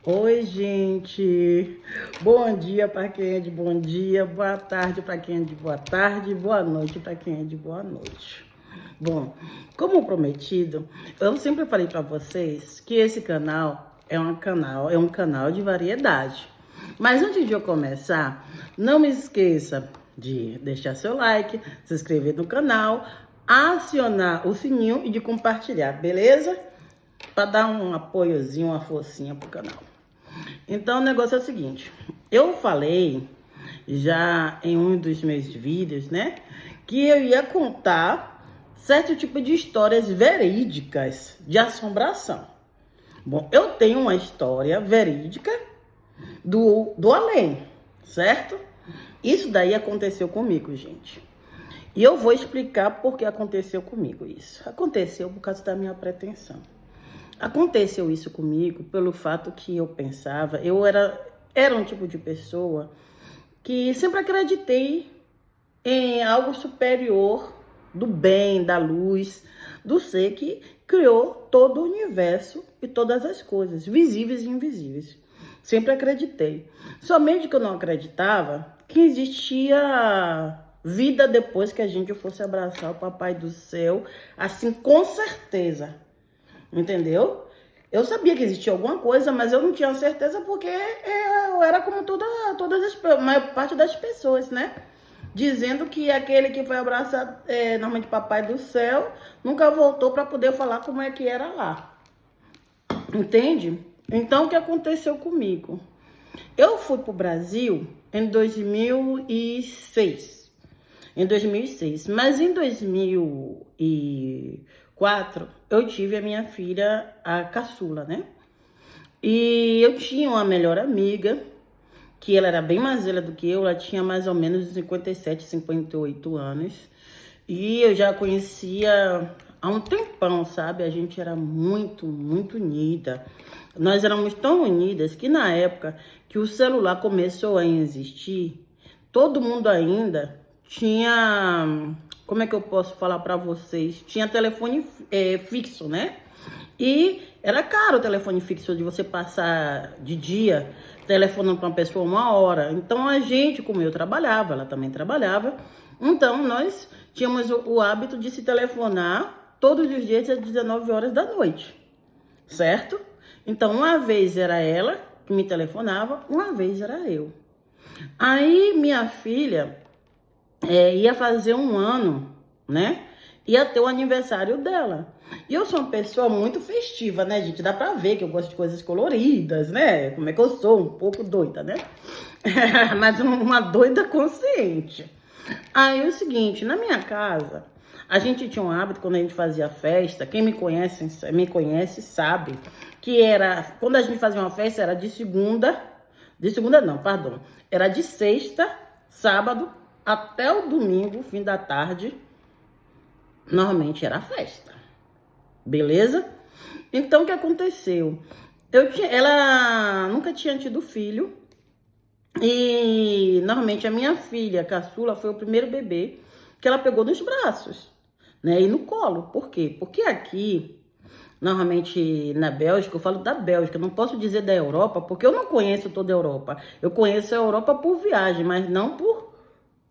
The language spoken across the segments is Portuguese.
Oi, gente. Bom dia para quem é de bom dia, boa tarde para quem é de boa tarde, boa noite para quem é de boa noite. Bom, como prometido, eu sempre falei para vocês que esse canal é um canal de variedade. Mas antes de eu começar, não me esqueça de deixar seu like, se inscrever no canal, acionar o sininho e de compartilhar, beleza? Para dar um apoiozinho, uma forcinha pro canal. Então, o negócio é o seguinte, eu falei já em um dos meus vídeos, né, que eu ia contar certo tipo de histórias verídicas de assombração. Bom, eu tenho uma história verídica do além, certo? Isso daí aconteceu comigo, gente. E eu vou explicar por que aconteceu comigo isso. Aconteceu por causa da minha pretensão. Aconteceu isso comigo pelo fato que eu pensava, era um tipo de pessoa que sempre acreditei em algo superior do bem, da luz, do ser que criou todo o universo e todas as coisas, visíveis e invisíveis. Sempre acreditei. Somente que eu não acreditava que existia vida depois que a gente fosse abraçar o Papai do Céu, assim, com certeza. Entendeu? Eu sabia que existia alguma coisa, mas eu não tinha certeza porque eu era como a maior parte das pessoas, né? Dizendo que aquele que foi abraçar, normalmente Papai do Céu, nunca voltou para poder falar como é que era lá. Entende? Então, o que aconteceu comigo? Eu fui para o Brasil em 2006. Mas em 2004 eu tive a minha filha, a caçula, né? E eu tinha uma melhor amiga, que ela era bem mais velha do que eu, ela tinha mais ou menos 57, 58 anos. E eu já conhecia há um tempão, sabe? A gente era muito, muito unida. Nós éramos tão unidas que na época que o celular começou a existir, todo mundo ainda tinha, como é que eu posso falar para vocês? Tinha telefone fixo, né? E era caro o telefone fixo de você passar de dia telefonando para uma pessoa 1 hora. Então a gente, como eu trabalhava, ela também trabalhava, então nós tínhamos o hábito de se telefonar todos os dias às 19 horas da noite, certo? Então uma vez era ela que me telefonava, uma vez era eu. Aí minha filha ia fazer 1 ano, né? Ia ter o aniversário dela. E eu sou uma pessoa muito festiva, né, gente? Dá pra ver que eu gosto de coisas coloridas, né? Como é que eu sou? Um pouco doida, né? Mas uma doida consciente. Aí é o seguinte, na minha casa, a gente tinha um hábito quando a gente fazia festa. Quem me conhece sabe que era, quando a gente fazia uma festa, era de segunda não, perdão. Era de sexta, sábado, até o domingo, fim da tarde, normalmente era festa. Beleza? Então, o que aconteceu? Ela nunca tinha tido filho. E, normalmente, a minha filha, a caçula, foi o primeiro bebê que ela pegou nos braços, né? E no colo. Por quê? Porque aqui, normalmente, na Bélgica, eu falo da Bélgica, não posso dizer da Europa, porque eu não conheço toda a Europa. Eu conheço a Europa por viagem, mas não por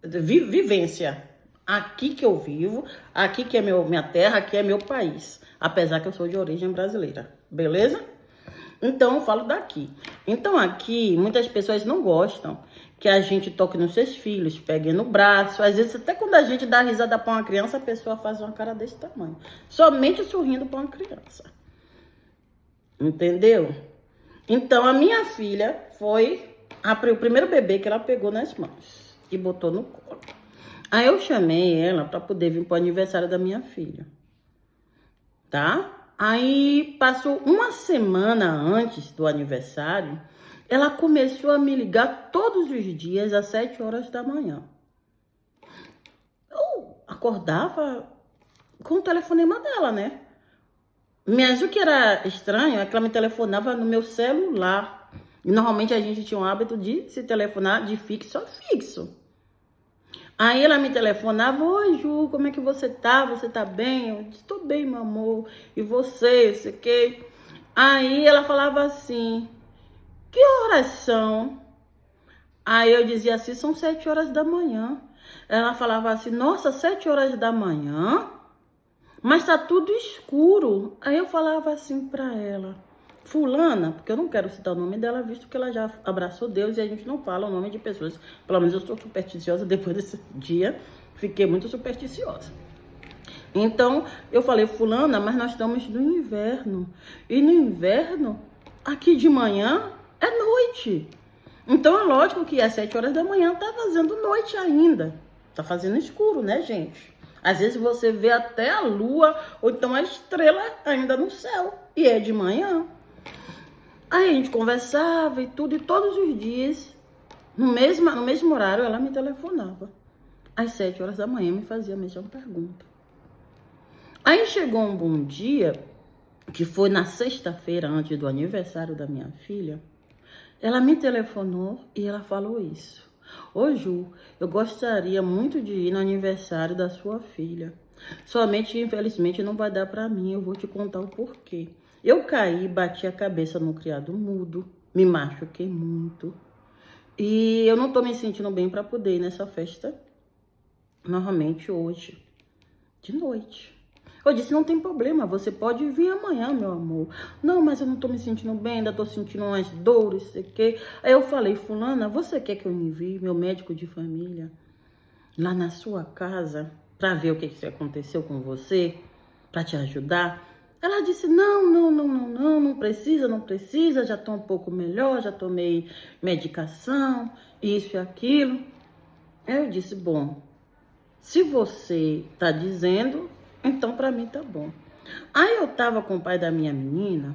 vivência. Aqui que eu vivo, aqui que é minha terra, aqui é meu país. Apesar que eu sou de origem brasileira, beleza? Então, eu falo daqui. Então, aqui, muitas pessoas não gostam que a gente toque nos seus filhos, pegue no braço. Às vezes, até quando a gente dá risada para uma criança, a pessoa faz uma cara desse tamanho. Somente sorrindo para uma criança. Entendeu? Então, a minha filha foi o primeiro bebê que ela pegou nas mãos e botou no colo. Aí eu chamei ela para poder vir para o aniversário da minha filha, tá? Aí passou 1 semana antes do aniversário, ela começou a me ligar todos os dias às 7 horas da manhã. Eu acordava com o telefonema dela, né? Mas o que era estranho é que ela me telefonava no meu celular. E normalmente a gente tinha o hábito de se telefonar de fixo a fixo. Aí ela me telefonava: oi, Ju, como é que você tá? Você tá bem? Eu disse: tô bem, meu amor. E você, sei que. Aí ela falava assim: que horas são? Aí eu dizia assim, são 7 horas da manhã. Ela falava assim, nossa, 7 horas da manhã? Mas tá tudo escuro. Aí eu falava assim pra ela, fulana, porque eu não quero citar o nome dela, visto que ela já abraçou Deus e a gente não fala o nome de pessoas. Pelo menos eu sou supersticiosa, depois desse dia, fiquei muito supersticiosa. Então, eu falei, fulana, mas nós estamos no inverno. E no inverno, aqui de manhã, é noite. Então, é lógico que às 7 horas da manhã tá fazendo noite ainda. Tá fazendo escuro, né, gente? Às vezes você vê até a lua ou então a estrela ainda no céu. E é de manhã. Aí a gente conversava e tudo. E todos os dias, no mesmo horário, ela me telefonava. Às 7 horas da manhã me fazia a mesma pergunta. Aí chegou um bom dia, que foi na sexta-feira, antes do aniversário da minha filha. Ela me telefonou e ela falou isso. Ô Ju, eu gostaria muito de ir no aniversário da sua filha. Somente, infelizmente, não vai dar pra mim. Eu vou te contar o porquê. Eu caí, bati a cabeça no criado mudo, me machuquei muito. E eu não tô me sentindo bem pra poder ir nessa festa, novamente hoje, de noite. Eu disse, não tem problema, você pode vir amanhã, meu amor. Não, mas eu não tô me sentindo bem, ainda tô sentindo umas dores, sei o quê. Aí eu falei, fulana, você quer que eu envie meu médico de família lá na sua casa pra ver o que aconteceu com você, pra te ajudar? Ela disse, não precisa, já tô um pouco melhor, já tomei medicação, isso e aquilo. Aí eu disse, bom, se você tá dizendo, então pra mim tá bom. Aí eu tava com o pai da minha menina,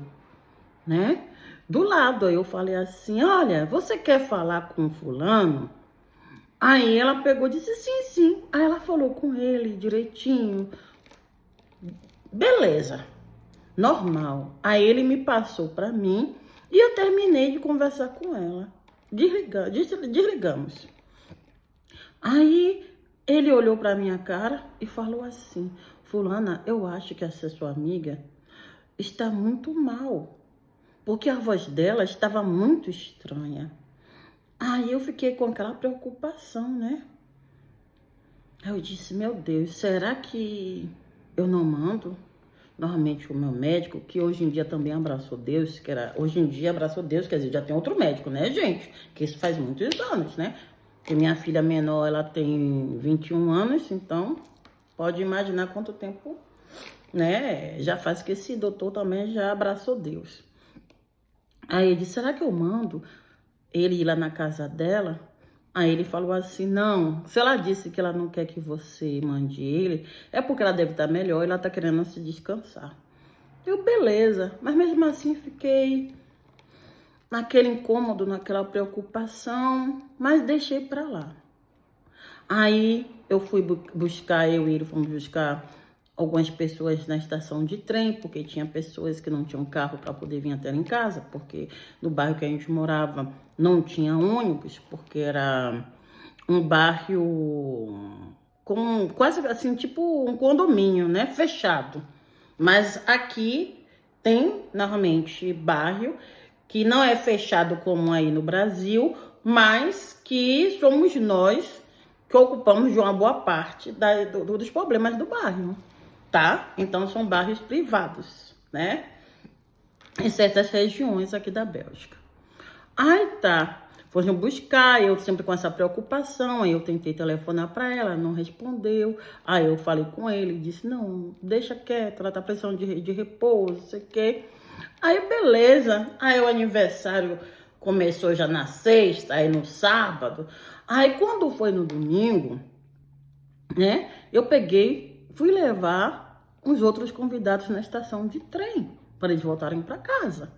né? Do lado, aí eu falei assim, olha, você quer falar com fulano? Aí ela pegou e disse, sim. Aí ela falou com ele direitinho. Beleza, normal. Aí ele me passou pra mim e eu terminei de conversar com ela. Desligamos. Aí ele olhou pra minha cara e falou assim, fulana, eu acho que essa sua amiga está muito mal, porque a voz dela estava muito estranha. Aí eu fiquei com aquela preocupação, né? Aí eu disse, meu Deus, será que eu não mando? Normalmente o meu médico, que hoje em dia também abraçou Deus, hoje em dia abraçou Deus, quer dizer, já tem outro médico, né, gente? Que isso faz muitos anos, né? Porque minha filha menor, ela tem 21 anos, então pode imaginar quanto tempo, né? Já faz que esse doutor também já abraçou Deus. Aí ele disse, será que eu mando ele ir lá na casa dela? Aí ele falou assim, não, se ela disse que ela não quer que você mande ele, é porque ela deve estar melhor e ela tá querendo se descansar. Eu, beleza, mas mesmo assim fiquei naquele incômodo, naquela preocupação, mas deixei pra lá. Aí eu fui buscar, eu e ele fomos buscar algumas pessoas na estação de trem, porque tinha pessoas que não tinham carro para poder vir até lá em casa, porque no bairro que a gente morava não tinha ônibus, porque era um bairro com quase assim, tipo um condomínio, né, fechado. Mas aqui tem, normalmente, bairro que não é fechado como aí no Brasil, mas que somos nós que ocupamos de uma boa parte dos problemas do bairro, tá? Então, são bairros privados, né? Em certas regiões aqui da Bélgica. Aí tá, foram buscar, eu sempre com essa preocupação, aí eu tentei telefonar para ela, não respondeu. Aí eu falei com ele, disse, não, deixa quieto, ela tá precisando de repouso, sei o quê. Aí beleza, aí o aniversário começou já na sexta, aí no sábado. Aí quando foi no domingo, né, eu peguei, fui levar os outros convidados na estação de trem, para eles voltarem para casa.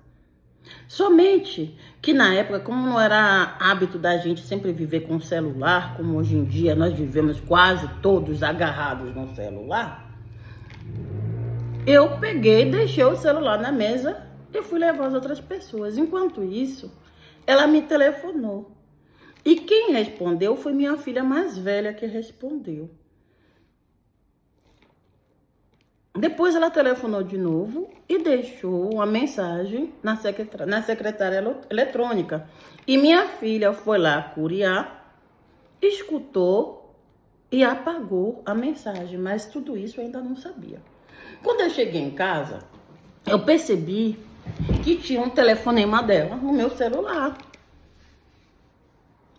Somente que na época, como não era hábito da gente sempre viver com o celular, como hoje em dia nós vivemos quase todos agarrados no celular, eu peguei, deixei o celular na mesa e fui levar as outras pessoas. Enquanto isso, ela me telefonou. E quem respondeu foi minha filha mais velha que respondeu. Depois ela telefonou de novo e deixou uma mensagem na secretária eletrônica. E minha filha foi lá curiar, escutou e apagou a mensagem. Mas tudo isso eu ainda não sabia. Quando eu cheguei em casa, eu percebi que tinha um telefonema dela no meu celular.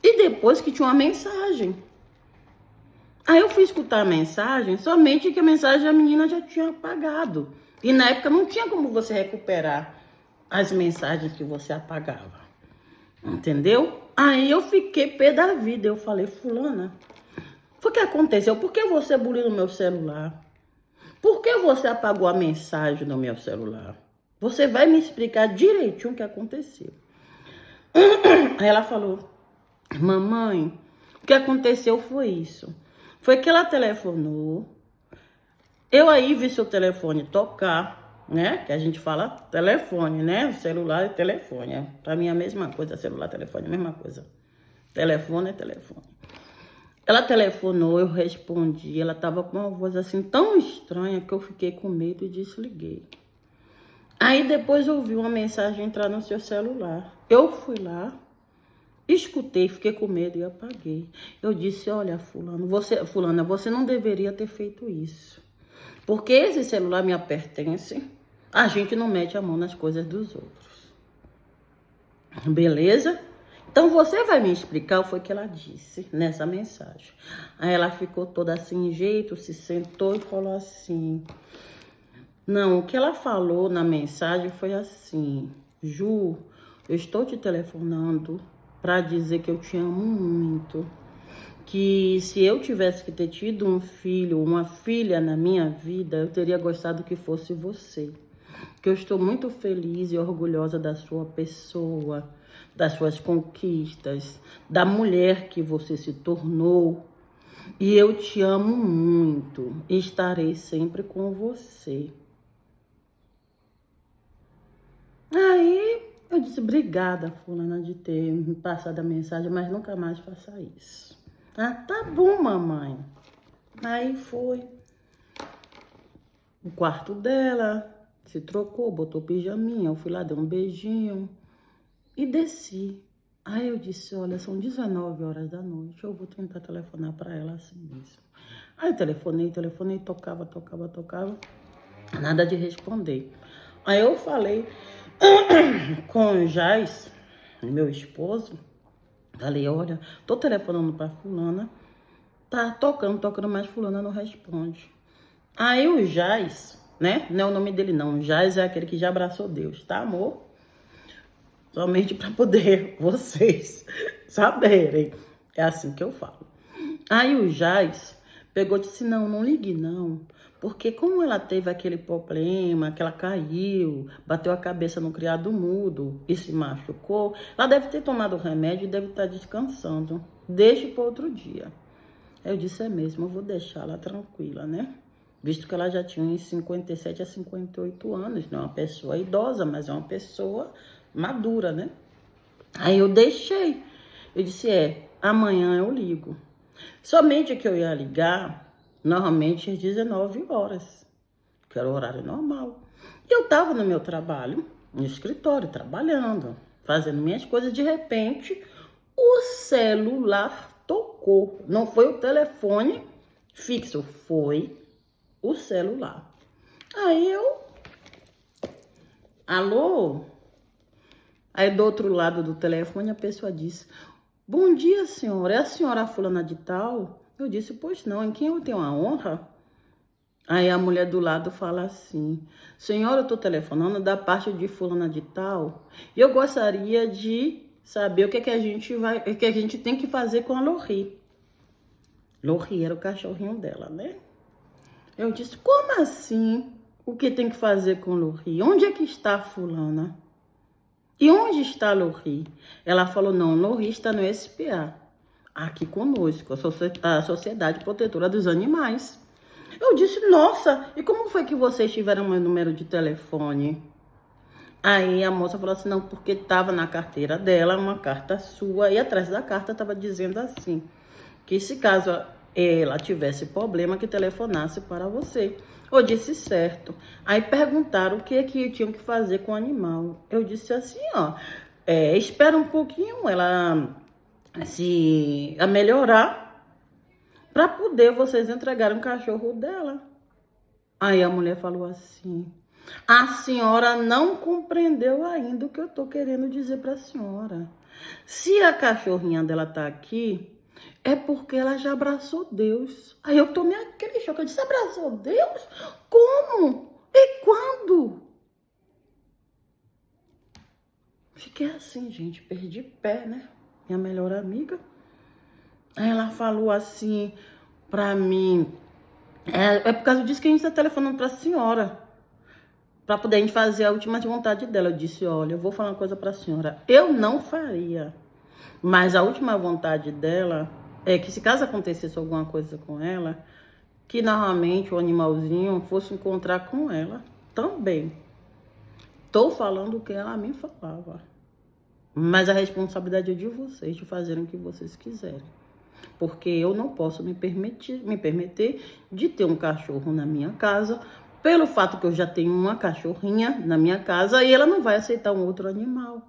E depois que tinha uma mensagem. Aí eu fui escutar a mensagem, somente que a mensagem a menina já tinha apagado. E na época não tinha como você recuperar as mensagens que você apagava. Entendeu? Aí eu fiquei pé da vida. Eu falei, fulana, o que aconteceu? Por que você buliu no meu celular? Por que você apagou a mensagem no meu celular? Você vai me explicar direitinho o que aconteceu. Aí ela falou, mamãe, o que aconteceu foi isso. Foi que ela telefonou, eu aí vi seu telefone tocar, né? Que a gente fala telefone, né? Celular e telefone. Pra mim é a mesma coisa, celular e telefone é a mesma coisa. Telefone é telefone. Ela telefonou, eu respondi, ela tava com uma voz assim tão estranha que eu fiquei com medo e desliguei. Aí depois eu vi uma mensagem entrar no seu celular. Eu fui lá, escutei, fiquei com medo e apaguei. Eu disse, olha, fulana, você não deveria ter feito isso. Porque esse celular me pertence. A gente não mete a mão nas coisas dos outros. Beleza? Então você vai me explicar o que foi que ela disse nessa mensagem. Aí ela ficou toda assim, jeito, se sentou e falou assim. Não, o que ela falou na mensagem foi assim. Ju, eu estou te telefonando para dizer que eu te amo muito, que se eu tivesse que ter tido um filho, uma filha na minha vida, eu teria gostado que fosse você, que eu estou muito feliz e orgulhosa da sua pessoa, das suas conquistas, da mulher que você se tornou, e eu te amo muito e estarei sempre com você. Aí eu disse, obrigada, fulana, de ter me passado a mensagem, mas nunca mais faça isso. Ah, tá bom, mamãe. Aí foi. O quarto dela, se trocou, botou pijaminha, eu fui lá, dei um beijinho e desci. Aí eu disse, olha, são 19 horas da noite, eu vou tentar telefonar para ela assim mesmo. Aí eu telefonei, tocava, nada de responder. Aí eu falei com o Jais, meu esposo, falei, olha, tô telefonando pra fulana, tá tocando, mas fulana não responde. Aí o Jais, né, não é o nome dele não, o Jais é aquele que já abraçou Deus, tá, amor? Somente pra poder vocês saberem, é assim que eu falo. Aí o Jais pegou e disse, não ligue não, porque como ela teve aquele problema, que ela caiu, bateu a cabeça no criado mudo e se machucou, ela deve ter tomado o remédio e deve estar descansando. Deixe para outro dia. Eu disse, é mesmo, eu vou deixá-la tranquila, né? Visto que ela já tinha uns 57 a 58 anos, não é uma pessoa idosa, mas é uma pessoa madura, né? Aí eu deixei. Eu disse, amanhã eu ligo. Somente que eu ia ligar, normalmente às 19 horas, que era o horário normal. E eu estava no meu trabalho, no escritório, trabalhando, fazendo minhas coisas. De repente, o celular tocou. Não foi o telefone fixo, foi o celular. Aí eu... Alô? Aí do outro lado do telefone a pessoa disse... Bom dia, senhora. É a senhora fulana de tal? Eu disse, pois não, em quem eu tenho a honra? Aí a mulher do lado fala assim, senhora, eu tô telefonando da parte de fulana de tal, e eu gostaria de saber o que é que a gente tem que fazer com a Lori. Lori era o cachorrinho dela, né? Eu disse, como assim? O que tem que fazer com Lori? Onde é que está a fulana? E onde está a Lori? Ela falou, não, Lori está no SPA, aqui conosco, a Sociedade Protetora dos Animais. Eu disse, nossa, e como foi que vocês tiveram meu número de telefone? Aí a moça falou assim, não, porque estava na carteira dela uma carta sua, e atrás da carta estava dizendo assim, que se caso ela tivesse problema, que telefonasse para você. Eu disse certo. Aí perguntaram o que é que eu tinha que fazer com o animal. Eu disse assim, ó, espera um pouquinho ela se a melhorar para poder vocês entregarem um cachorro dela. Aí a mulher falou assim, a senhora não compreendeu ainda o que eu tô querendo dizer para a senhora. Se a cachorrinha dela tá aqui, é porque ela já abraçou Deus. Aí eu tomei aquele choque. Eu disse, abraçou Deus? Como? E quando? Fiquei assim, gente, perdi pé, né? Minha melhor amiga. Aí ela falou assim pra mim, é por causa disso que a gente tá telefonando pra senhora, pra poder a gente fazer a última vontade dela. Eu disse, olha, eu vou falar uma coisa pra senhora, eu não faria, mas a última vontade dela é que se caso acontecesse alguma coisa com ela, que normalmente o animalzinho fosse encontrar com ela também. Tô falando o que ela me falava. Mas a responsabilidade é de vocês, de fazerem o que vocês quiserem. Porque eu não posso me permitir de ter um cachorro na minha casa, pelo fato que eu já tenho uma cachorrinha na minha casa e ela não vai aceitar um outro animal.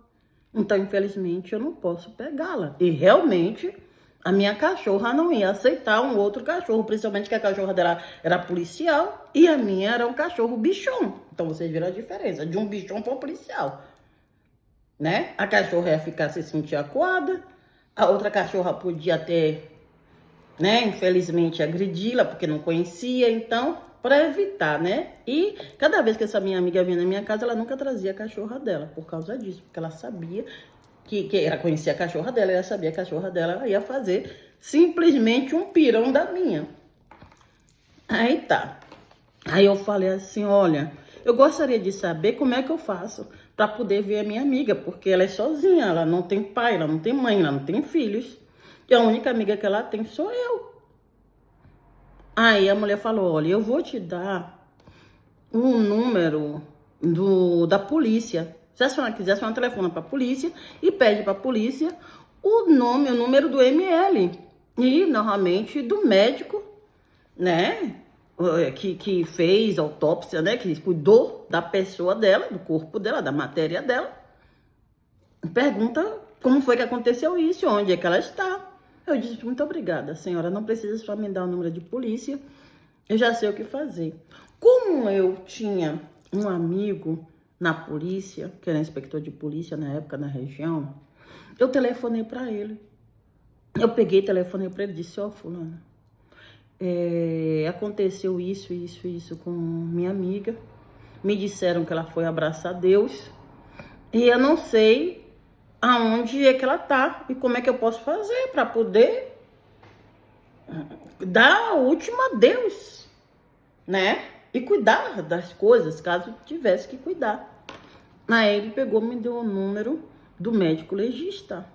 Então, infelizmente, eu não posso pegá-la. E realmente, a minha cachorra não ia aceitar um outro cachorro, principalmente que a cachorra dela era policial e a minha era um cachorro bichão. Então, vocês viram a diferença de um bichão para um policial, né? A cachorra ia ficar se sentir acuada, a outra cachorra podia ter, né, infelizmente, agredi-la porque não conhecia, então, para evitar, né? E cada vez que essa minha amiga vinha na minha casa, ela nunca trazia a cachorra dela, por causa disso, porque ela sabia que ela conhecia a cachorra dela, ela sabia que a cachorra dela ia fazer simplesmente um pirão da minha. Aí tá. Aí eu falei assim, olha, eu gostaria de saber como é que eu faço para poder ver a minha amiga, porque ela é sozinha, ela não tem pai, ela não tem mãe, ela não tem filhos. E a única amiga que ela tem sou eu. Aí a mulher falou, olha, eu vou te dar um número da polícia. Se a senhora quiser, a senhora telefona para a polícia e pede para a polícia o número do ML. E, normalmente, do médico, né, que fez autópsia, né, que cuidou da pessoa dela, do corpo dela, da matéria dela. Pergunta como foi que aconteceu isso, onde é que ela está. Eu disse, muito obrigada, senhora, não precisa só me dar o número de polícia, eu já sei o que fazer. Como eu tinha um amigo na polícia, que era inspector de polícia na época na região, eu telefonei para ele. Eu peguei, telefonei para ele e disse, ó, fulano, aconteceu isso com minha amiga. Me disseram que ela foi abraçar Deus e eu não sei aonde é que ela tá e como é que eu posso fazer para poder dar a última adeus, né? E cuidar das coisas, caso tivesse que cuidar. Aí ele pegou, me deu o número do médico legista,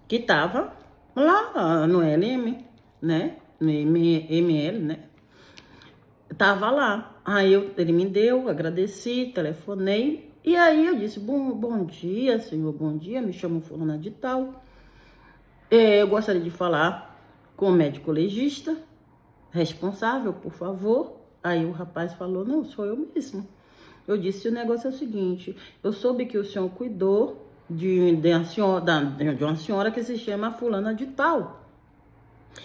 que tava lá no LM, né? No ML, né? Tava lá. Aí ele me deu, agradeci, telefonei. E aí eu disse, bom dia, senhor, bom dia, me chamo fulana de tal. Eu gostaria de falar com o médico legista responsável, por favor. Aí o rapaz falou, não, sou eu mesmo. Eu disse, o negócio é o seguinte, eu soube que o senhor cuidou de uma senhora que se chama fulana de tal.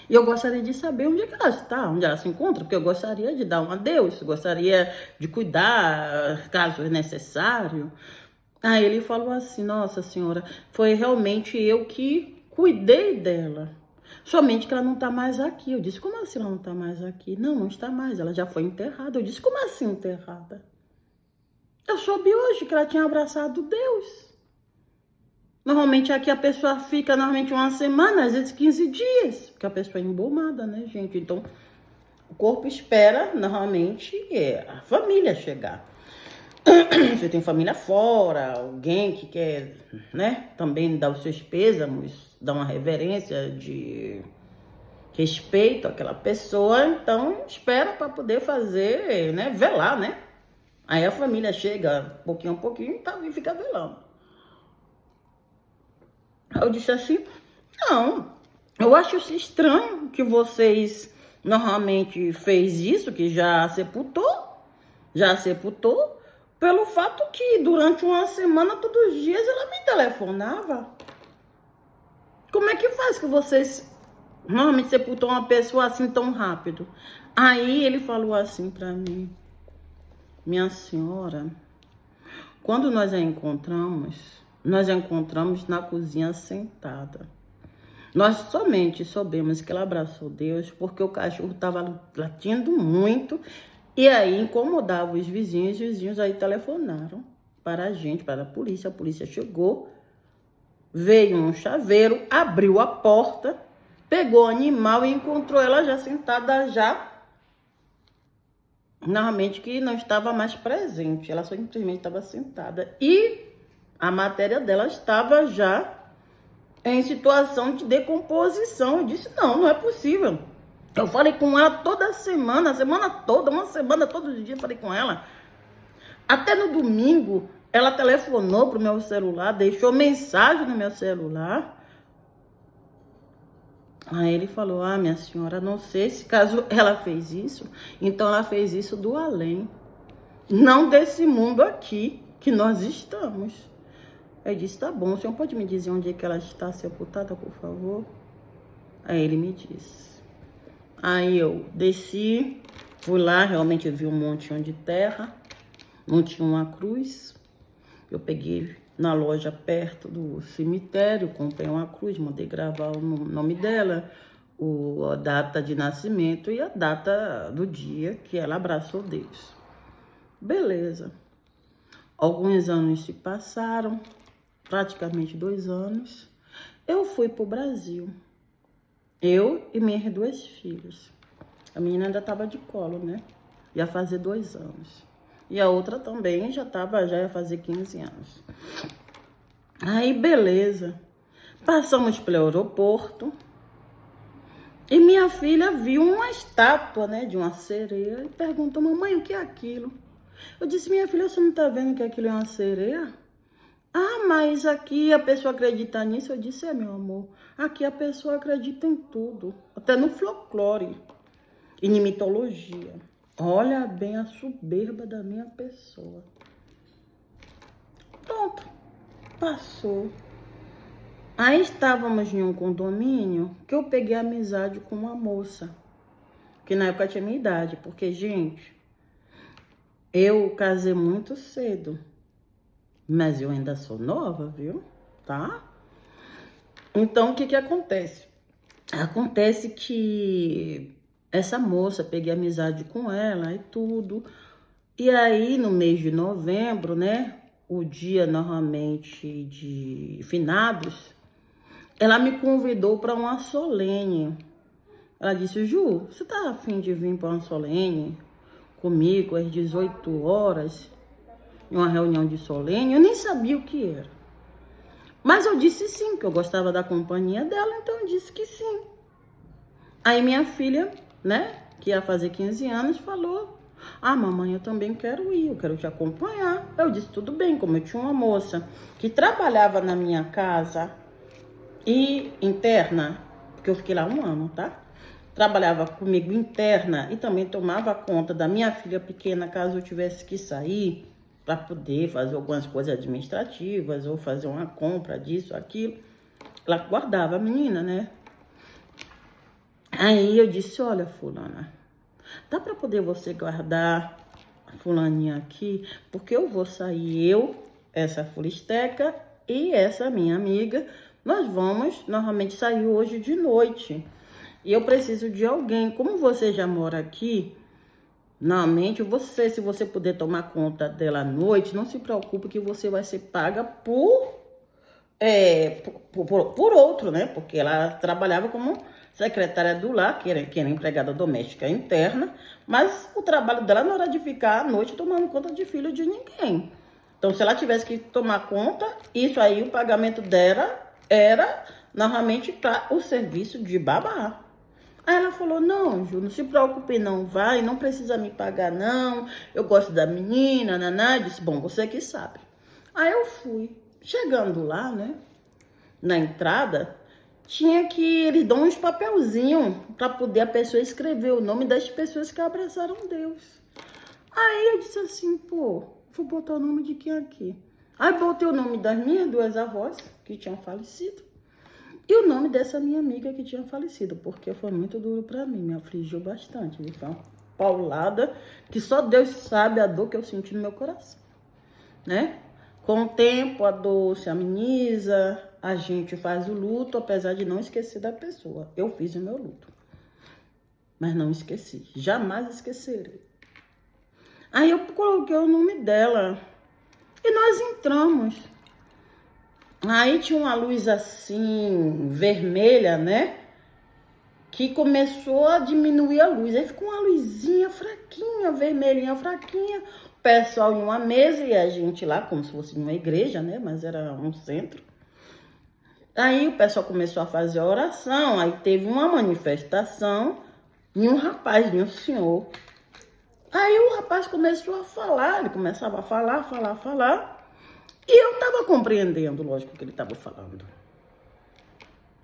E eu gostaria de saber onde é que ela está, onde ela se encontra, porque eu gostaria de dar um adeus, gostaria de cuidar, caso necessário. Aí ele falou assim, nossa senhora, foi realmente eu que cuidei dela. Somente que ela não está mais aqui. Eu disse, como assim ela não está mais aqui? Não, não está mais, ela já foi enterrada. Eu disse, como assim enterrada? Eu soube hoje que ela tinha abraçado Deus. Normalmente aqui a pessoa fica normalmente uma semana, às vezes 15 dias, porque a pessoa é embomada, né, gente? Então, o corpo espera normalmente a família chegar. Você tem família fora, alguém que quer, né, também dar os seus pêsames, dar uma reverência de respeito àquela pessoa, então espera para poder fazer, né, velar, né? Aí a família chega pouquinho a pouquinho e fica velando. Aí eu disse assim, não, Eu acho isso estranho que vocês normalmente fez isso, que já sepultou, pelo fato que durante uma semana, todos os dias, ela me telefonava. Como é que faz que vocês normalmente sepultam uma pessoa assim tão rápido? Aí ele falou assim pra mim: minha senhora, quando nós a encontramos na cozinha sentada. Nós somente soubemos que ela abraçou Deus porque o cachorro estava latindo muito e aí incomodava os vizinhos aí telefonaram para a gente, para a polícia chegou, veio um chaveiro, abriu a porta, pegou o animal e encontrou ela já sentada normalmente que não estava mais presente, ela só simplesmente estava sentada e a matéria dela estava já em situação de decomposição. Eu disse, não é possível. Eu falei com ela toda semana, a semana toda, uma semana, todos os dias falei com ela. Até no domingo, ela telefonou pro meu celular, deixou mensagem no meu celular. Aí ele falou, minha senhora, não sei se caso ela fez isso, então ela fez isso do além. Não desse mundo aqui que nós estamos. Eu disse, tá bom, o senhor pode me dizer onde é que ela está sepultada, por favor? Aí ele me disse. Aí eu desci, fui lá, realmente vi um montinho de terra, não tinha uma cruz. Eu peguei na loja perto do cemitério, comprei uma cruz, mandei gravar o nome dela, a data de nascimento e a data do dia que ela abraçou Deus. Beleza. Alguns anos se passaram, praticamente 2 anos, eu fui para o Brasil. Eu e minhas 2 filhas. A menina ainda estava de colo, né? Ia fazer 2 anos. E a outra também já ia fazer 15 anos. Aí, beleza. Passamos pelo aeroporto. E minha filha viu uma estátua, né, de uma sereia. E perguntou, mamãe, o que é aquilo? Eu disse, minha filha, você não tá vendo que aquilo é uma sereia? Mas aqui a pessoa acredita nisso. Eu disse, meu amor, aqui a pessoa acredita em tudo, até no folclore e em mitologia. Olha bem a soberba da minha pessoa. Pronto, passou. Aí estávamos em um condomínio que eu peguei amizade com uma moça, que na época tinha minha idade, porque, gente, eu casei muito cedo. Mas eu ainda sou nova, viu? Tá? Então, o que acontece? Acontece que essa moça, peguei amizade com ela e tudo. E aí, no mês de novembro, né? O dia, normalmente, de finados, ela me convidou para uma solene. Ela disse, Ju, você tá afim de vir para uma solene comigo às 18 horas? Em uma reunião de solene, eu nem sabia o que era. Mas eu disse sim, que eu gostava da companhia dela, então eu disse que sim. Aí minha filha, né, que ia fazer 15 anos, falou, mamãe, eu também quero ir, eu quero te acompanhar. Eu disse, tudo bem, como eu tinha uma moça que trabalhava na minha casa e interna, porque eu fiquei lá 1 ano, tá? Trabalhava comigo interna e também tomava conta da minha filha pequena, caso eu tivesse que sair, para poder fazer algumas coisas administrativas ou fazer uma compra disso, aquilo. Ela guardava a menina, né? Aí eu disse, olha, fulana, dá para poder você guardar a fulaninha aqui? Porque eu vou sair, essa furisteca e essa minha amiga, nós vamos normalmente sair hoje de noite. E eu preciso de alguém. Como você já mora aqui, normalmente, se você puder tomar conta dela à noite, não se preocupe que você vai ser paga por outro, né? Porque ela trabalhava como secretária do lar, que era empregada doméstica interna, mas o trabalho dela não era de ficar à noite tomando conta de filho de ninguém. Então, se ela tivesse que tomar conta, isso aí, o pagamento dela era normalmente para o serviço de babá. Aí ela falou, não, Ju, não se preocupe não, vai, não precisa me pagar não, eu gosto da menina, naná. Eu disse, bom, você que sabe. Aí eu fui, chegando lá, né, na entrada, tinha que eles dão uns papelzinhos para poder a pessoa escrever o nome das pessoas que abraçaram Deus. Aí eu disse assim, pô, vou botar o nome de quem aqui? Aí botei o nome das minhas duas avós que tinham falecido e o nome dessa minha amiga que tinha falecido, porque foi muito duro para mim, me afligiu bastante. Foi uma paulada que só Deus sabe a dor que eu senti no meu coração, né? Com o tempo, a dor se ameniza, a gente faz o luto, apesar de não esquecer da pessoa. Eu fiz o meu luto, mas não esqueci. Jamais esquecerei. Aí eu coloquei o nome dela e nós entramos. Aí tinha uma luz assim, vermelha, né? Que começou a diminuir a luz. Aí ficou uma luzinha fraquinha, vermelhinha, fraquinha. O pessoal em uma mesa e a gente lá, como se fosse uma igreja, né? Mas era um centro. Aí o pessoal começou a fazer a oração. Aí teve uma manifestação e um rapaz, um senhor. Aí o rapaz começou a falar. Ele começava a falar. E eu estava compreendendo, lógico, o que ele estava falando.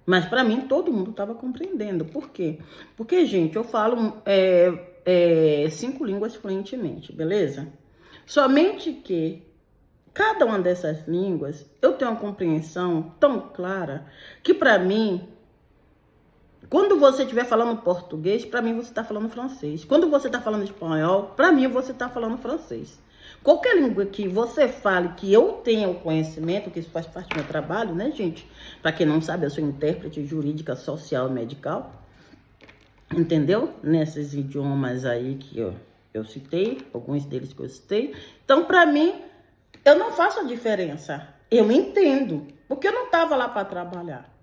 Mas para mim, todo mundo estava compreendendo. Por quê? Porque, gente, eu falo 5 línguas fluentemente, beleza? Somente que cada uma dessas línguas, eu tenho uma compreensão tão clara que para mim, quando você estiver falando português, para mim você está falando francês. Quando você está falando espanhol, para mim você está falando francês. Qualquer língua que você fale, que eu tenha o conhecimento, que isso faz parte do meu trabalho, né, gente? Para quem não sabe, eu sou intérprete jurídica, social e medical. Entendeu? Nesses idiomas aí que eu citei, alguns deles que eu citei. Então, para mim, eu não faço a diferença. Eu entendo, porque eu não estava lá para trabalhar.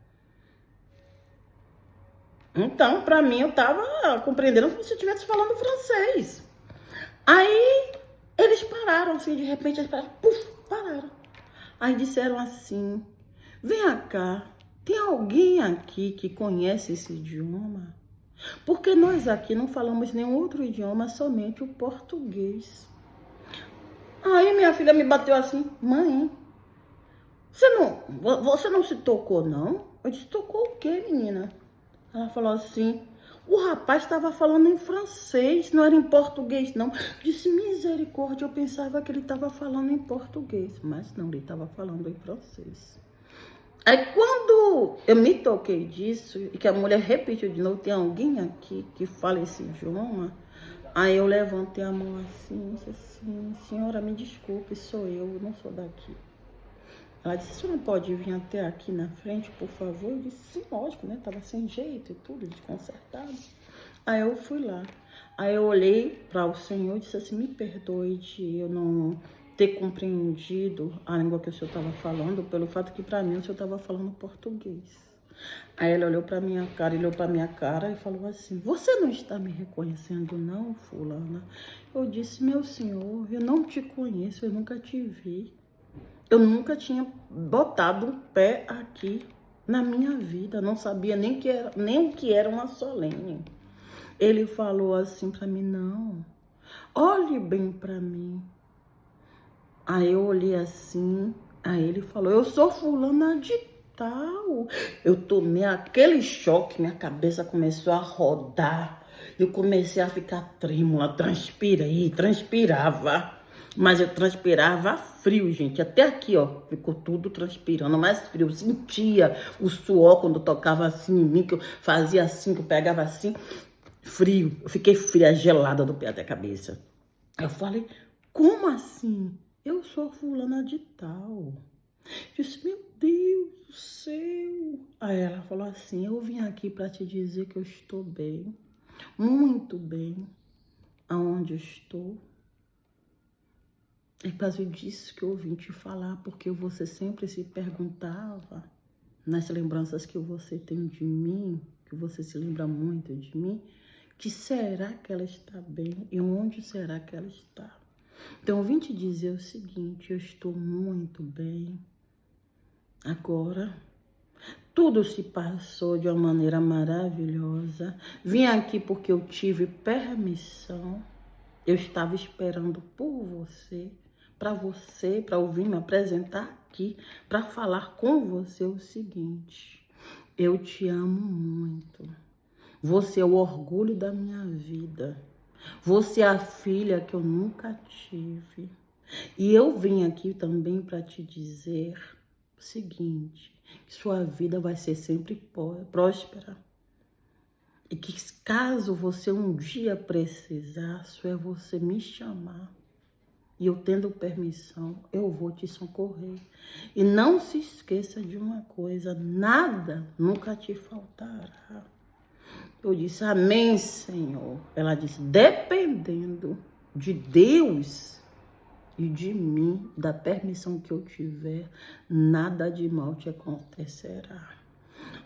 Então, para mim, eu estava compreendendo como se eu estivesse falando francês. Aí, eles pararam, assim, de repente, eles pararam, pararam. Aí disseram assim, vem cá, tem alguém aqui que conhece esse idioma? Porque nós aqui não falamos nenhum outro idioma, somente o português. Aí minha filha me bateu assim, mãe, você não se tocou, não? Eu disse, tocou o quê, menina? Ela falou assim, o rapaz estava falando em francês, não era em português, não. Disse, misericórdia, eu pensava que ele estava falando em português, mas não, ele estava falando em francês. Aí quando eu me toquei disso, e que a mulher repetiu de novo, tem alguém aqui que fala esse idioma? Aí eu levantei a mão assim, disse assim, senhora, me desculpe, sou eu não sou daqui. Ela disse, você não pode vir até aqui na frente, por favor? Eu disse, sim, lógico, né? Tava sem jeito e tudo, desconcertado. Aí eu fui lá. Aí eu olhei para o Senhor e disse assim, me perdoe de eu não ter compreendido a língua que o Senhor estava falando, pelo fato que para mim o Senhor estava falando português. Aí ele olhou para minha cara, e falou assim, você não está me reconhecendo não, fulana? Eu disse, meu senhor, eu não te conheço, eu nunca te vi. Eu nunca tinha botado um pé aqui na minha vida, não sabia nem o que era uma solene. Ele falou assim para mim, não, olhe bem para mim. Aí eu olhei assim, aí ele falou, eu sou fulana de tal. Eu tomei aquele choque, minha cabeça começou a rodar. Eu comecei a ficar trêmula, transpirava. Mas eu transpirava frio, gente. Até aqui, ó, ficou tudo transpirando, mais frio. Eu sentia o suor quando tocava assim em mim, que eu fazia assim, que eu pegava assim. Frio. Eu fiquei fria, gelada do pé até a cabeça. Eu falei, como assim? Eu sou fulana de tal. Eu disse, meu Deus do céu. Aí ela falou assim, eu vim aqui para te dizer que eu estou bem. Muito bem. Aonde eu estou. É por causa disso que eu vim te falar, porque você sempre se perguntava, nas lembranças que você tem de mim, que você se lembra muito de mim, que será que ela está bem e onde será que ela está? Então, eu vim te dizer o seguinte, eu estou muito bem. Agora, tudo se passou de uma maneira maravilhosa. Vim aqui porque eu tive permissão. Eu estava esperando por você, para ouvir me apresentar aqui, para falar com você o seguinte. Eu te amo muito. Você é o orgulho da minha vida. Você é a filha que eu nunca tive. E eu vim aqui também para te dizer o seguinte, que sua vida vai ser sempre próspera. E que caso você um dia precisar, só é você me chamar. E eu tendo permissão, eu vou te socorrer. E não se esqueça de uma coisa, nada nunca te faltará. Eu disse, amém, Senhor. Ela disse, dependendo de Deus e de mim, da permissão que eu tiver, nada de mal te acontecerá.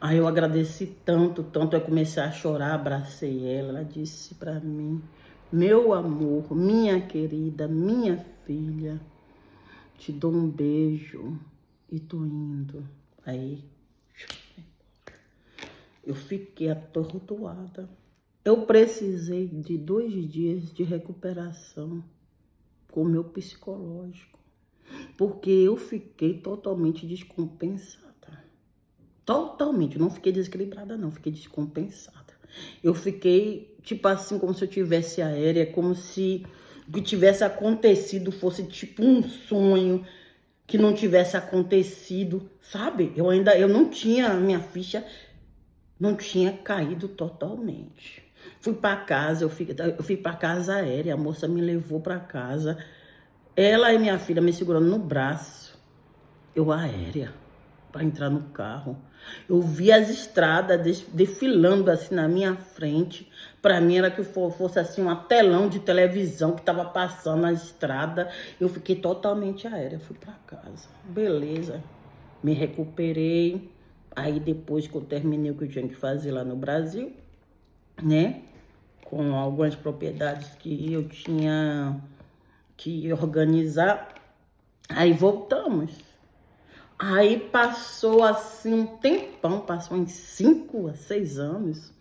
Aí eu agradeci tanto, eu comecei a chorar, abracei ela. Ela disse para mim, meu amor, minha querida, minha filha, te dou um beijo e tô indo. Aí eu fiquei atordoada. Eu precisei de 2 dias de recuperação com o meu psicológico, porque eu fiquei totalmente descompensada. Totalmente, não fiquei desequilibrada não, fiquei descompensada. Eu fiquei, tipo assim, como se eu tivesse aérea, como se o que tivesse acontecido fosse tipo um sonho que não tivesse acontecido, sabe? Eu não tinha, minha ficha não tinha caído totalmente. Fui para casa, eu fui para casa aérea, a moça me levou para casa, ela e minha filha me segurando no braço, eu aérea, para entrar no carro. Eu vi as estradas desfilando assim na minha frente. Para mim era que fosse assim um telão de televisão que estava passando na estrada. Eu fiquei totalmente aérea, fui para casa. Beleza, me recuperei. Aí depois que eu terminei o que eu tinha que fazer lá no Brasil, né? Com algumas propriedades que eu tinha que organizar. Aí voltamos. Aí passou assim um tempão, passou uns 5 a 6 anos.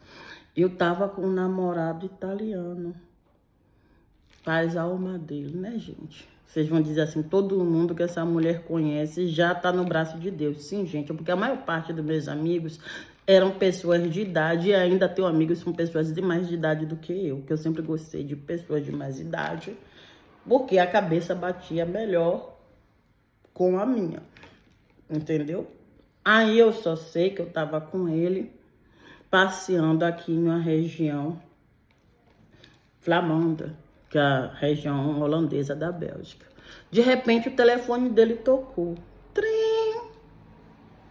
Eu tava com um namorado italiano. Paz a alma dele, né, gente? Vocês vão dizer assim, todo mundo que essa mulher conhece já tá no braço de Deus. Sim, gente, porque a maior parte dos meus amigos eram pessoas de idade e ainda tenho amigos com pessoas de mais de idade do que eu. Que eu sempre gostei de pessoas de mais idade, porque a cabeça batia melhor com a minha. Entendeu? Aí eu só sei que eu tava com ele passeando aqui em uma região flamanda, que é a região holandesa da Bélgica. De repente o telefone dele tocou. Trim!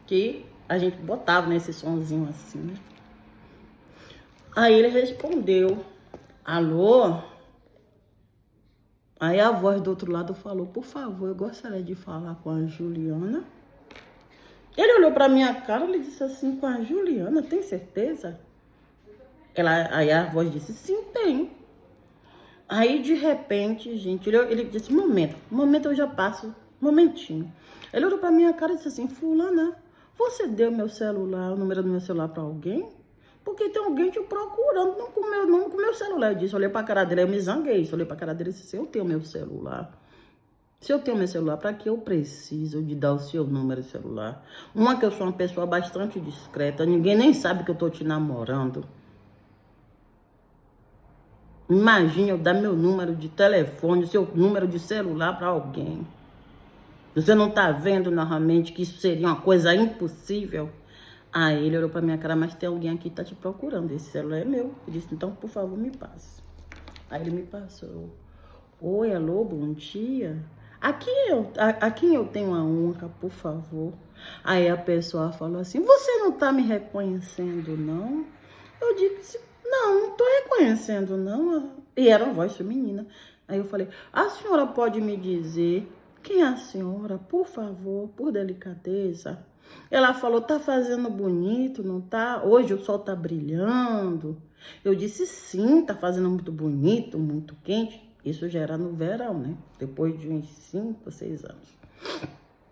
Que a gente botava nesse sonzinho assim, né? Aí ele respondeu, alô? Aí a voz do outro lado falou, por favor, eu gostaria de falar com a Juliana. Ele olhou pra minha cara e disse assim, com a Juliana, tem certeza? Aí a voz disse, sim, tem. Aí, de repente, gente, ele disse, momento eu já passo, momentinho. Ele olhou pra minha cara e disse assim, fulana, você deu meu celular, o número do meu celular pra alguém? Porque tem alguém te procurando, não com o meu nome, com o meu celular. Eu disse, olhei pra cara dele, eu me zanguei, olhei pra cara dele e disse, eu tenho meu celular. Se eu tenho meu celular, para que eu preciso de dar o seu número de celular? Uma que eu sou uma pessoa bastante discreta, ninguém nem sabe que eu tô te namorando. Imagina eu dar meu número de telefone, seu número de celular para alguém. Você não tá vendo normalmente que isso seria uma coisa impossível? Aí ele olhou para minha cara, mas tem alguém aqui que tá te procurando, esse celular é meu. Eu disse, então por favor me passe. Aí ele me passou. Oi, alô, bom dia. Aqui eu tenho uma honra, por favor. Aí a pessoa falou assim, você não tá me reconhecendo, não? Eu disse, não tô reconhecendo, não. E era uma voz feminina. Aí eu falei, a senhora pode me dizer quem é a senhora, por favor, por delicadeza? Ela falou, tá fazendo bonito, não tá? Hoje o sol tá brilhando. Eu disse, sim, tá fazendo muito bonito, muito quente. Isso já era no verão, né? Depois de uns 5, 6 anos.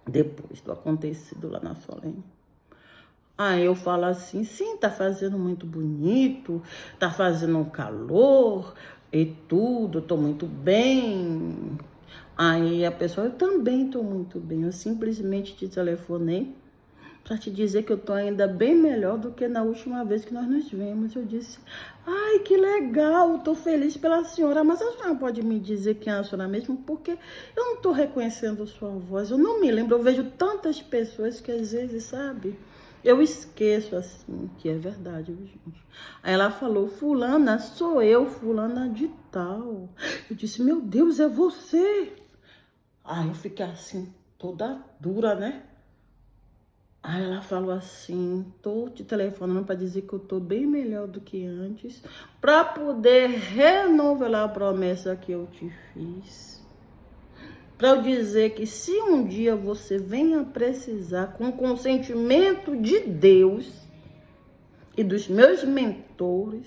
Depois do acontecido lá na Solene. Aí eu falo assim, sim, tá fazendo muito bonito, tá fazendo um calor e tudo, tô muito bem. Aí a pessoa, eu também tô muito bem. Eu simplesmente te telefonei para te dizer que eu tô ainda bem melhor do que na última vez que nós nos vimos. Eu disse, ai, que legal, tô feliz pela senhora, mas a senhora pode me dizer quem é a senhora mesmo? Porque eu não tô reconhecendo sua voz, eu não me lembro, eu vejo tantas pessoas que às vezes, sabe, eu esqueço assim, que é verdade, viu, gente? Aí ela falou, fulana, sou eu, fulana de tal. Eu disse, meu Deus, é você. Aí eu fiquei assim, toda dura, né? Aí ela falou assim, tô te telefonando para dizer que eu tô bem melhor do que antes, para poder renovar a promessa que eu te fiz. Para eu dizer que se um dia você venha precisar, com o consentimento de Deus e dos meus mentores,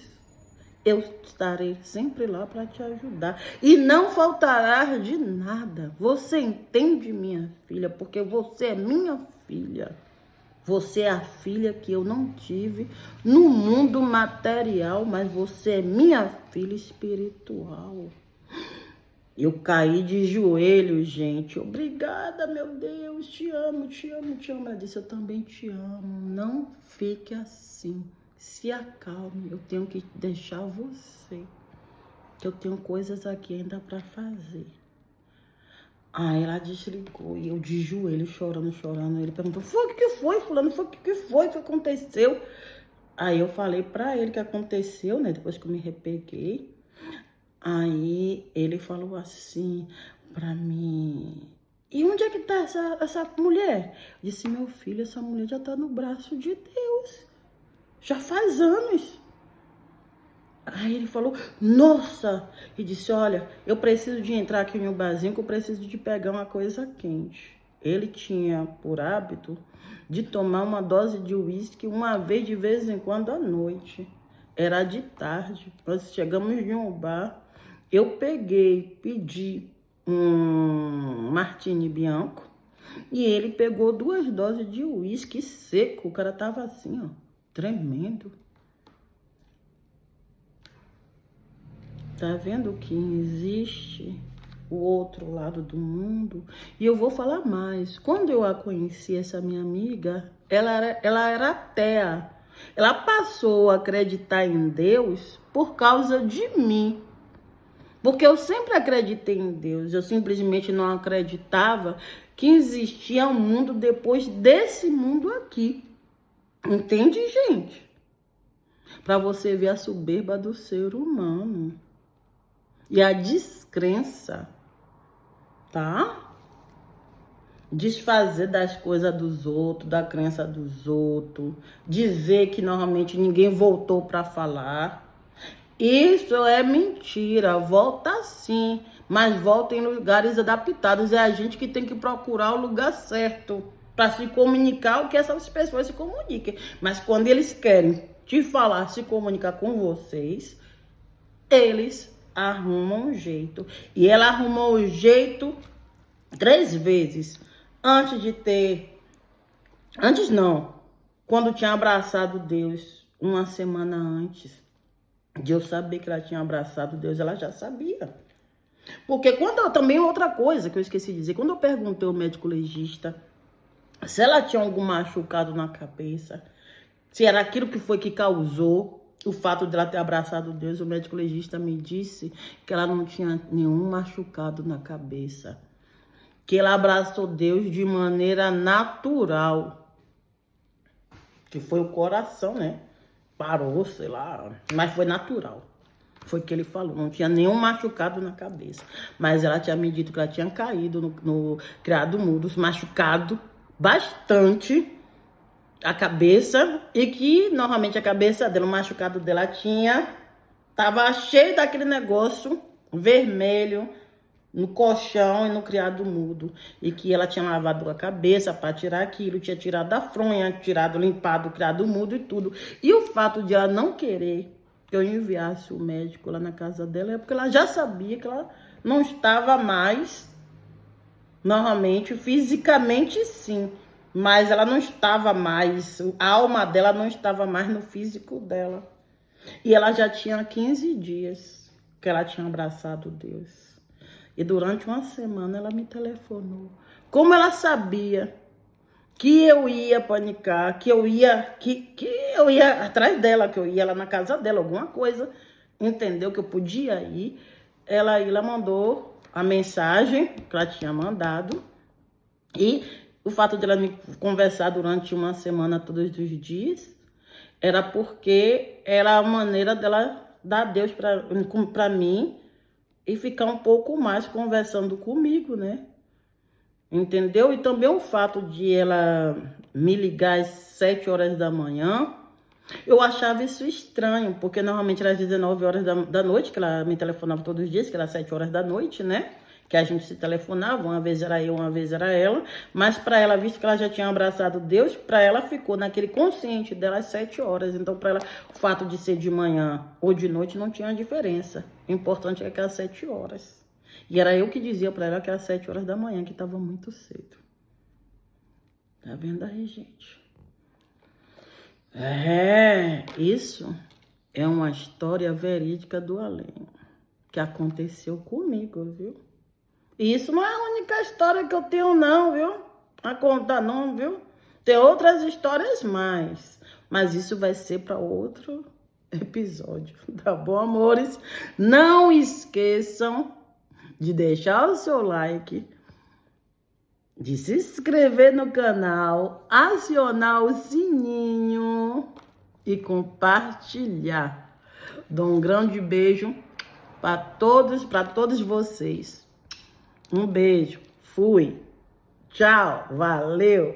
eu estarei sempre lá para te ajudar. E não faltará de nada. Você entende, minha filha? Porque você é minha filha. Você é a filha que eu não tive no mundo material, mas você é minha filha espiritual. Eu caí de joelhos, gente. Obrigada, meu Deus. Te amo, te amo, te amo. Ela disse, eu também te amo. Não fique assim. Se acalme. Eu tenho que deixar você. Que eu tenho coisas aqui ainda para fazer. Aí ela desligou e eu de joelho, chorando, chorando. Ele perguntou, foi o que foi, fulano? Foi o que foi? O que aconteceu? Aí eu falei pra ele o que aconteceu, né? Depois que eu me repeguei. Aí ele falou assim pra mim, e onde é que tá essa mulher? Eu disse, meu filho, essa mulher já tá no braço de Deus. Já faz anos. Aí ele falou, nossa, e disse, olha, eu preciso de entrar aqui no barzinho que eu preciso de pegar uma coisa quente. Ele tinha por hábito de tomar uma dose de uísque uma vez de vez em quando à noite. Era de tarde, nós chegamos em um bar, eu peguei, pedi um martini bianco e ele pegou 2 doses de uísque seco, o cara tava assim, ó, tremendo. Tá vendo que existe o outro lado do mundo? E eu vou falar mais. Quando eu a conheci, essa minha amiga, ela era ateia. Ela passou a acreditar em Deus por causa de mim. Porque eu sempre acreditei em Deus. Eu simplesmente não acreditava que existia um mundo depois desse mundo aqui. Entende, gente? Para você ver a soberba do ser humano. E a descrença, tá? Desfazer das coisas dos outros, da crença dos outros, dizer que normalmente ninguém voltou para falar. Isso é mentira, volta sim, mas volta em lugares adaptados. É a gente que tem que procurar o lugar certo para se comunicar, o que essas pessoas se comuniquem. Mas quando eles querem te falar, se comunicar com vocês, eles arrumam um jeito. E ela arrumou o jeito 3 vezes. Antes não. Quando tinha abraçado Deus, uma semana antes de eu saber que ela tinha abraçado Deus, ela já sabia. Porque também outra coisa que eu esqueci de dizer, quando eu perguntei ao médico legista se ela tinha algum machucado na cabeça, se era aquilo que foi que causou o fato de ela ter abraçado Deus, o médico legista me disse que ela não tinha nenhum machucado na cabeça. Que ela abraçou Deus de maneira natural. Que foi o coração, né? Parou, sei lá, mas foi natural. Foi o que ele falou, não tinha nenhum machucado na cabeça. Mas ela tinha me dito que ela tinha caído no criado mudo, machucado bastante a cabeça, e que normalmente a cabeça dela, o machucado dela tava cheio daquele negócio vermelho no colchão e no criado mudo, e que ela tinha lavado a cabeça para tirar aquilo, tinha tirado a fronha, limpado o criado mudo e tudo. E o fato de ela não querer que eu enviasse o médico lá na casa dela é porque ela já sabia que ela não estava mais, normalmente, fisicamente sim, mas ela não estava mais, a alma dela não estava mais no físico dela. E ela já tinha 15 dias que ela tinha abraçado Deus. E durante uma semana ela me telefonou. Como ela sabia que eu ia panicar, que eu ia atrás dela, que eu ia lá na casa dela, alguma coisa, entendeu? Que eu podia ir. Ela mandou a mensagem que ela tinha mandado. E o fato de ela me conversar durante uma semana, todos os dias, era porque era a maneira dela dar Deus para mim e ficar um pouco mais conversando comigo, né? Entendeu? E também o fato de ela me ligar às 7 horas da manhã, eu achava isso estranho, porque normalmente era às 19 horas da noite, que ela me telefonava todos os dias, que era às 7 horas da noite, né? Que a gente se telefonava, uma vez era eu, uma vez era ela, mas para ela, visto que ela já tinha abraçado Deus, para ela ficou naquele consciente dela às 7 horas. Então, para ela, o fato de ser de manhã ou de noite não tinha diferença. O importante é que era às 7 horas. E era eu que dizia para ela que era às 7 horas da manhã, que estava muito cedo. Tá vendo aí, gente? Isso é uma história verídica do além, que aconteceu comigo, viu? E isso não é a única história que eu tenho, não, viu? A contar, não, viu? Tem outras histórias mais. Mas isso vai ser para outro episódio, tá bom, amores? Não esqueçam de deixar o seu like, de se inscrever no canal, acionar o sininho e compartilhar. Dou um grande beijo para todos vocês. Um beijo. Fui. Tchau. Valeu.